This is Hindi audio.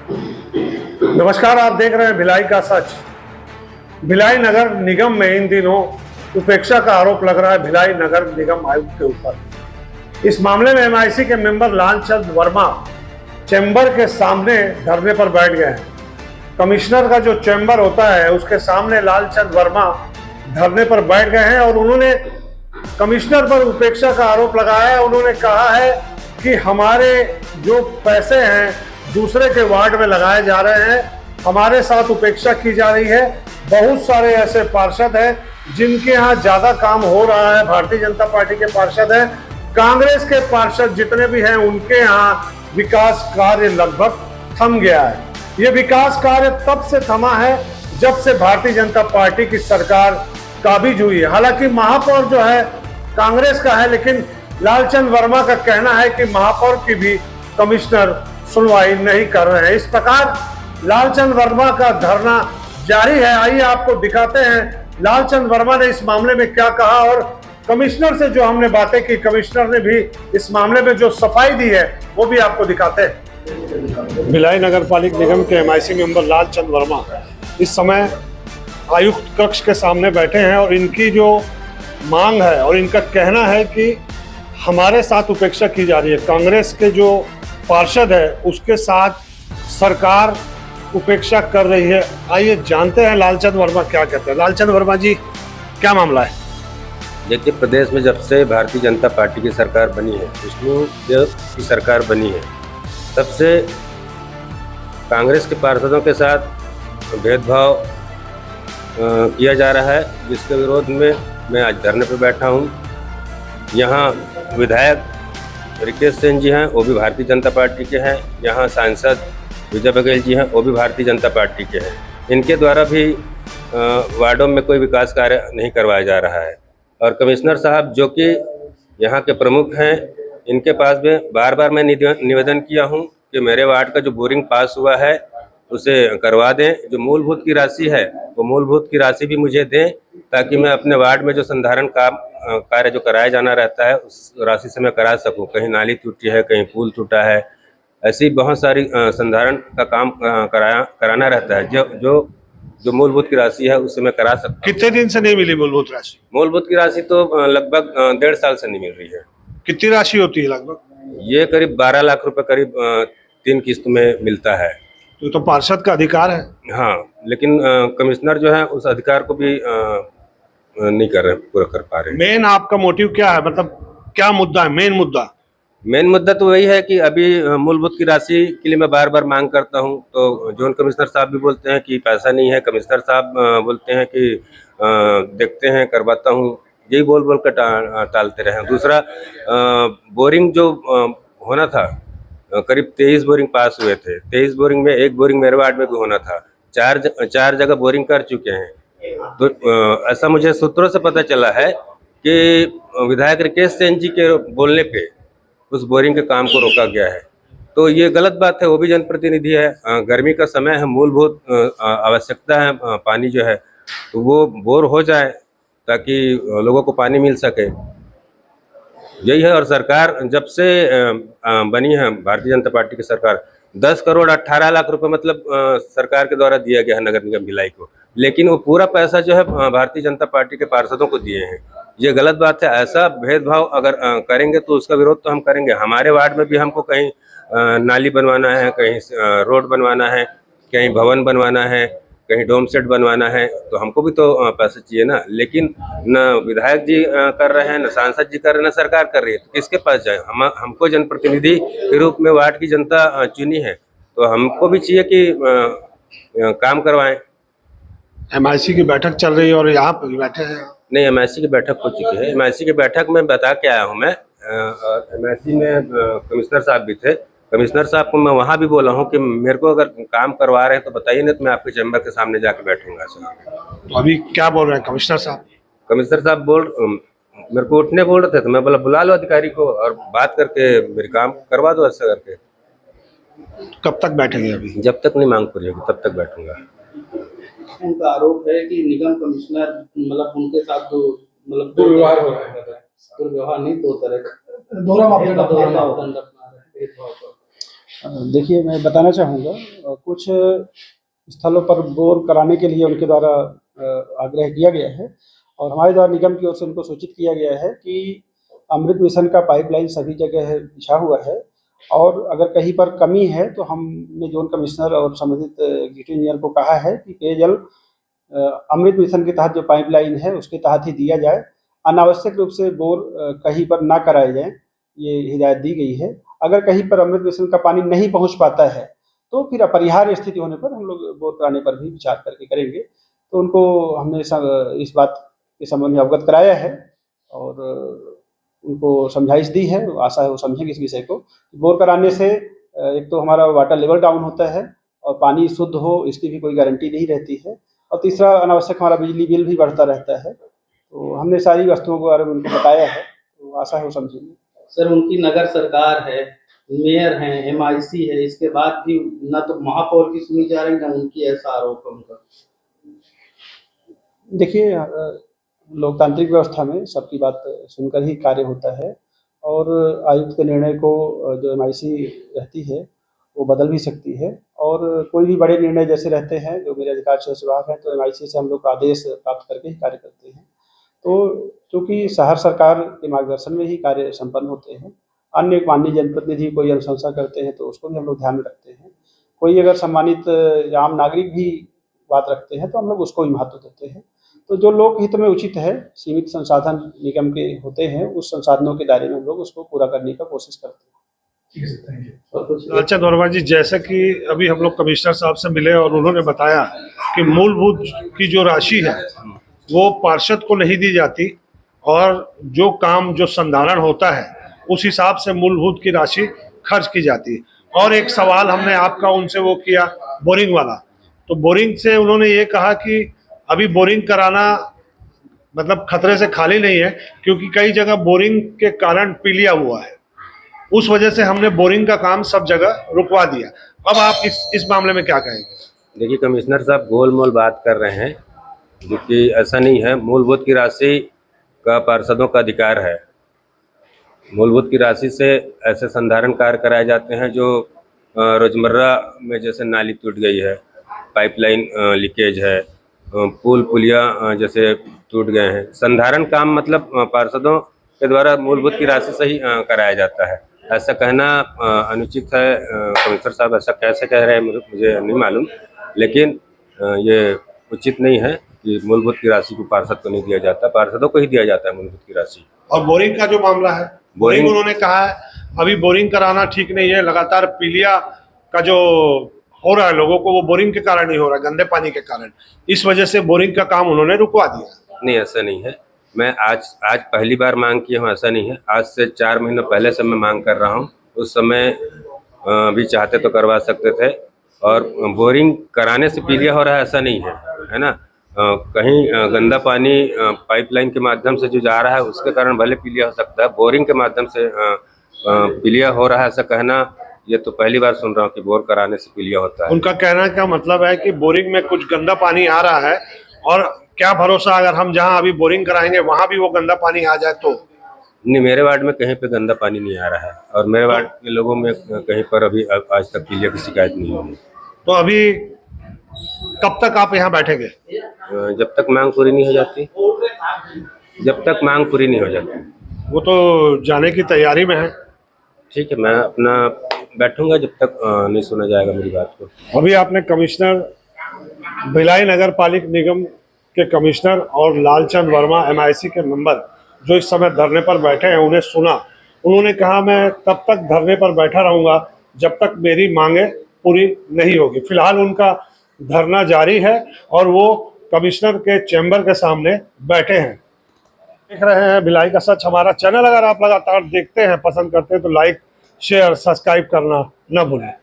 नमस्कार, आप देख रहे हैं भिलाई का सच। भिलाई नगर निगम में इन दिनों उपेक्षा का आरोप लग रहा है भिलाई नगर निगम आयुक्त के ऊपर। इस मामले में एमआईसी के मेंबर लालचंद वर्मा चैम्बर के सामने धरने पर बैठ गए हैं। कमिश्नर का जो चैम्बर होता है उसके सामने लालचंद वर्मा धरने पर बैठ गए हैं और उन्होंने कमिश्नर पर उपेक्षा का आरोप लगाया है। उन्होंने कहा है कि हमारे जो पैसे हैं दूसरे के वार्ड में लगाए जा रहे हैं, हमारे साथ उपेक्षा की जा रही है। बहुत सारे ऐसे पार्षद हैं जिनके यहाँ ज्यादा काम हो रहा है, भारतीय जनता पार्टी के पार्षद हैं, कांग्रेस के पार्षद जितने भी हैं उनके यहाँ विकास कार्य लगभग थम गया है। ये विकास कार्य तब से थमा है जब से भारतीय जनता पार्टी की सरकार काबिज हुई है। हालांकि महापौर जो है कांग्रेस का है, लेकिन लालचंद वर्मा का कहना है कि महापौर की भी कमिश्नर सुनवाई नहीं कर रहे हैं। इस प्रकार लालचंद वर्मा का धरना जारी है। आइए आपको दिखाते हैं लालचंद वर्मा ने इस मामले में क्या कहा और कमिश्नर से जो हमने बातें की, कमिश्नर ने भी इस मामले में जो सफाई दी है वो भी आपको दिखाते हैं। भिलाई नगर पालिक निगम के एमआईसी मेंबर लालचंद वर्मा इस समय आयुक्त कक्ष के सामने बैठे हैं और इनकी जो मांग है और इनका कहना है कि हमारे साथ उपेक्षा की जा रही है। कांग्रेस के जो पार्षद है उसके साथ सरकार उपेक्षा कर रही है। आइए जानते हैं लालचंद वर्मा क्या कहते हैं। लालचंद वर्मा जी, क्या मामला है? देखिए, प्रदेश में जब से भारतीय जनता पार्टी की सरकार बनी है, विष्णुदेव की सरकार बनी है, तब से कांग्रेस के पार्षदों के साथ भेदभाव किया जा रहा है, जिसके विरोध में मैं आज धरने पर बैठा हूँ। यहाँ विधायक रिकेश सेन जी हैं, वो भी भारतीय जनता पार्टी के हैं। यहाँ सांसद विजय बघेल जी हैं, वो भी भारतीय जनता पार्टी के हैं। इनके द्वारा भी वार्डों में कोई विकास कार्य नहीं करवाया जा रहा है। और कमिश्नर साहब जो कि यहाँ के प्रमुख हैं, इनके पास में बार बार मैं निवेदन किया हूँ कि मेरे वार्ड का जो बोरिंग पास हुआ है उसे करवा दें। जो मूलभूत की राशि है वो मूलभूत की राशि भी मुझे दें, ताकि मैं अपने वार्ड में जो संधारण कार्य जो कराया जाना रहता है उस राशि से मैं करा सकूं। कहीं नाली टूटी है, कहीं पुल टूटा है, ऐसी बहुत सारी संधारण का काम कराना रहता है। जो मूलभूत की राशि है उससे मैं करा सकता हूं। कितने दिन से नहीं मिली मूलभूत राशि? मूलभूत की राशि तो लगभग 1.5 साल से नहीं मिल रही है। कितनी राशि होती है लगभग? ये करीब 12 लाख रुपए करीब 3 किस्त में मिलता है। तो पार्षद का अधिकार है। हाँ, लेकिन कमिश्नर जो है उस अधिकार को भी नहीं पूरा कर पा रहे। मेन आपका मोटिव क्या है, मतलब क्या मुद्दा है? मेन मुद्दा तो वही है कि अभी मूलभूत की राशि के लिए मैं बार बार मांग करता हूं, तो जोन कमिश्नर साहब भी बोलते हैं कि पैसा नहीं है। कमिश्नर साहब बोलते हैं कि देखते हैं, करवाता हूं। यही बोल बोल कर टालते रहे। दूसरा, बोरिंग जो होना था, करीब 23 बोरिंग पास हुए थे। 23 बोरिंग में एक बोरिंग मेरे वार्ड में भी होना था। चार जगह बोरिंग कर चुके हैं। तो ऐसा मुझे सूत्रों से पता चला है कि विधायक रिकेश सेन जी के बोलने पे उस बोरिंग के काम को रोका गया है। तो ये गलत बात है। वो भी जनप्रतिनिधि है, गर्मी का समय है, मूलभूत आवश्यकता है पानी जो है, तो वो बोर हो जाए ताकि लोगों को पानी मिल सके। यही है। और सरकार जब से बनी है, भारतीय जनता पार्टी की सरकार, 10 करोड़ 18 लाख रुपए मतलब सरकार के द्वारा दिया गया है नगर निगम भिलाई को, लेकिन वो पूरा पैसा जो है भारतीय जनता पार्टी के पार्षदों को दिए हैं। ये गलत बात है। ऐसा भेदभाव अगर करेंगे तो उसका विरोध तो हम करेंगे। हमारे वार्ड में भी हमको कहीं नाली बनवाना है, कहीं रोड बनवाना है, कहीं भवन बनवाना है, कहीं डोम सेट बनवाना है, तो हमको भी तो पैसे चाहिए ना। लेकिन न विधायक जी कर रहे हैं, न सांसद जी कर रहे हैं, न सरकार कर रही है। तो किसके पास जाए? हमको जनप्रतिनिधि के रूप में वार्ड की जनता चुनी है, तो हमको भी चाहिए कि काम करवाएं। एमआईसी की बैठक चल रही है और यहाँ पर बैठे हैं। नहीं, एमआईसी की बैठक हो चुकी है। एमआईसी की बैठक में बता के आया हूँ मैं। एमआईसी में कमिश्नर साहब भी थे। कमिश्नर साहब को मैं वहाँ भी बोला हूँ कि मेरे को अगर काम करवा रहे हैं तो बताइए, नहीं तो मैं आपके चैम्बर के सामने जाके बैठूंगा। तो अभी क्या बोल रहे हैं कमिश्नर साहब? कमिश्नर साहब मेरे को उठने बोल रहे थे, तो मैं बोला बुला लो अधिकारी को और बात करके मेरे काम करवा दो ऐसा करके। कब तक बैठेंगे? अभी जब तक नहीं मांग पूरी होगी तब तक बैठूंगा। उनका आरोप है कि निगम कमिश्नर मतलब उनके साथ दुर्व्यवहार हो रहा है। दुर्व्यवहार नहीं, दो तरह का दोहरा मापदंड अपना रहे हैं। देखिए, मैं बताना चाहूँगा कुछ स्थलों पर बोर कराने के लिए उनके द्वारा आग्रह किया गया है और हमारे द्वारा निगम की ओर से उनको सूचित किया गया है कि अमृत मिशन का पाइपलाइन सभी जगह बिछा हुआ है और अगर कहीं पर कमी है तो हमने जोन कमिश्नर और संबंधित एग्जीक्यूटिव इंजीनियर को कहा है कि पेयजल अमृत मिशन के तहत जो पाइपलाइन है उसके तहत ही दिया जाए, अनावश्यक रूप से बोर कहीं पर ना कराए जाएँ, ये हिदायत दी गई है। अगर कहीं पर अमृत मिशन का पानी नहीं पहुंच पाता है तो फिर अपरिहार्य स्थिति होने पर हम लोग बोर कराने पर भी विचार करके करेंगे। तो उनको हमने इस बात के संबंध में अवगत कराया है और उनको समझाइश दी है, आशा है वो समझेंगे इस विषय को। बोर कराने से एक तो हमारा वाटर लेवल डाउन होता है और पानी शुद्ध हो इसकी भी कोई गारंटी नहीं रहती है और तीसरा अनावश्यक हमारा बिजली बिल भी बढ़ता रहता है। तो हमने सारी वस्तुओं के बारे में उनको बताया है, तो आशा है वो समझेंगे। सर, उनकी नगर सरकार है, मेयर हैं, एमआईसी है, इसके बाद भी ना तो महापौर की सुनी जा रही, ना उनकी, ऐसा आरोप है उनका। देखिए, लोकतांत्रिक व्यवस्था में सबकी बात सुनकर ही कार्य होता है और आयुक्त के निर्णय को जो एमआईसी रहती है वो बदल भी सकती है और कोई भी बड़े निर्णय जैसे रहते हैं जो मेरे अधिकार से बाहर हैं तो एमआईसी से हम लोग आदेश प्राप्त करके ही कार्य करते हैं। तो चूँकि शहर सरकार के मार्गदर्शन में ही कार्य संपन्न होते हैं, अन्य माननीय जनप्रतिनिधि कोई अनुशंसा करते हैं तो उसको भी हम लोग ध्यान में रखते हैं। कोई अगर सम्मानित आम नागरिक भी बात रखते हैं तो हम लोग उसको भी महत्व देते हैं। तो जो लोक हित में उचित है, सीमित संसाधन निगम के होते हैं, उस संसाधनों के दायरे में हम लोग उसको पूरा करने का कोशिश करते हैं। लालचंद वर्मा जी, जैसे कि अभी हम लोग कमिश्नर साहब से मिले और उन्होंने बताया कि मूलभूत की जो राशि है वो पार्षद को नहीं दी जाती और जो काम जो संधारण होता है उस हिसाब से मूलभूत की राशि खर्च की जाती है। और एक सवाल हमने आपका उनसे वो किया बोरिंग वाला, तो बोरिंग से उन्होंने ये कहा कि अभी बोरिंग कराना मतलब खतरे से खाली नहीं है क्योंकि कई जगह बोरिंग के कारण पीलिया हुआ है, उस वजह से हमने बोरिंग का काम सब जगह रुकवा दिया। अब आप इस मामले में क्या कहेंगे? देखिए, कमिश्नर साहब गोलमोल बात कर रहे हैं, जो कि ऐसा नहीं है। मूलभूत की राशि का पार्षदों का अधिकार है। मूलभूत की राशि से ऐसे संधारण कार्य कराए जाते हैं जो रोजमर्रा में, जैसे नाली टूट गई है, पाइपलाइन लीकेज है, पुल पुलिया जैसे टूट गए हैं। संधारण काम मतलब पार्षदों के द्वारा मूलभूत की राशि से ही कराया जाता है। ऐसा कहना अनुचित है। कमिश्नर साहब ऐसा कैसे कह रहे हैं मुझे नहीं मालूम, लेकिन ये उचित नहीं है कि मूलभूत की राशि को पार्षद को नहीं दिया जाता, पार्षदों को ही दिया जाता है मूलभूत की राशि। और बोरिंग का जो मामला है, बोरिंग उन्होंने कहा है अभी बोरिंग कराना ठीक नहीं है, लगातार पीलिया का जो हो रहा है लोगों को वो बोरिंग के कारण ही हो रहा है, गंदे पानी के कारण, इस वजह से बोरिंग का काम उन्होंने रुकवा दिया। नहीं, ऐसा नहीं है। मैं आज पहली बार मांग किया हूँ, ऐसा नहीं है। आज से 4 महीने पहले से मैं मांग कर रहा हूँ। उस समय भी चाहते तो करवा सकते थे। और बोरिंग कराने से पीलिया हो रहा है ऐसा नहीं है ना। कहीं गंदा पानी पाइपलाइन के माध्यम से जो जा रहा है उसके कारण भले पीलिया हो सकता है, बोरिंग के माध्यम से पीलिया हो रहा है ऐसा कहना, ये तो पहली बार सुन रहा हूँ कि बोर कराने से पीलिया होता है। उनका कहना का मतलब है कि बोरिंग में कुछ गंदा पानी आ रहा है और क्या भरोसा अगर हम जहां अभी बोरिंग कराएंगे वहां भी वो गंदा पानी आ जाए तो। नहीं, मेरे वार्ड में कहीं पे गंदा पानी नहीं आ रहा है और मेरे वार्ड के लोगों में कहीं पर अभी आज तक पीलिया की शिकायत नहीं हुई। तो अभी कब तक आप यहाँ बैठेंगे? जब तक मांग पूरी नहीं हो जाती, जब तक मांग पूरी नहीं हो जाती। वो तो जाने की तैयारी में है। ठीक है, मैं अपना बैठूंगा जब तक नहीं सुना जाएगा मेरी बात को। अभी आपने कमिश्नर भिलाई नगर पालिक निगम के कमिश्नर और लालचंद वर्मा एमआईसी के मेंबर जो इस समय धरने पर बैठे हैं उन्हें सुना। उन्होंने कहा मैं तब तक धरने पर बैठा रहूंगा जब तक मेरी मांगे पूरी नहीं होगी। फिलहाल उनका धरना जारी है और वो कमिश्नर के चैम्बर के सामने बैठे हैं। देख रहे हैं भिलाई का सच। हमारा चैनल अगर आप लगातार देखते हैं, पसंद करते हैं तो लाइक शेयर सब्सक्राइब करना न भूलें।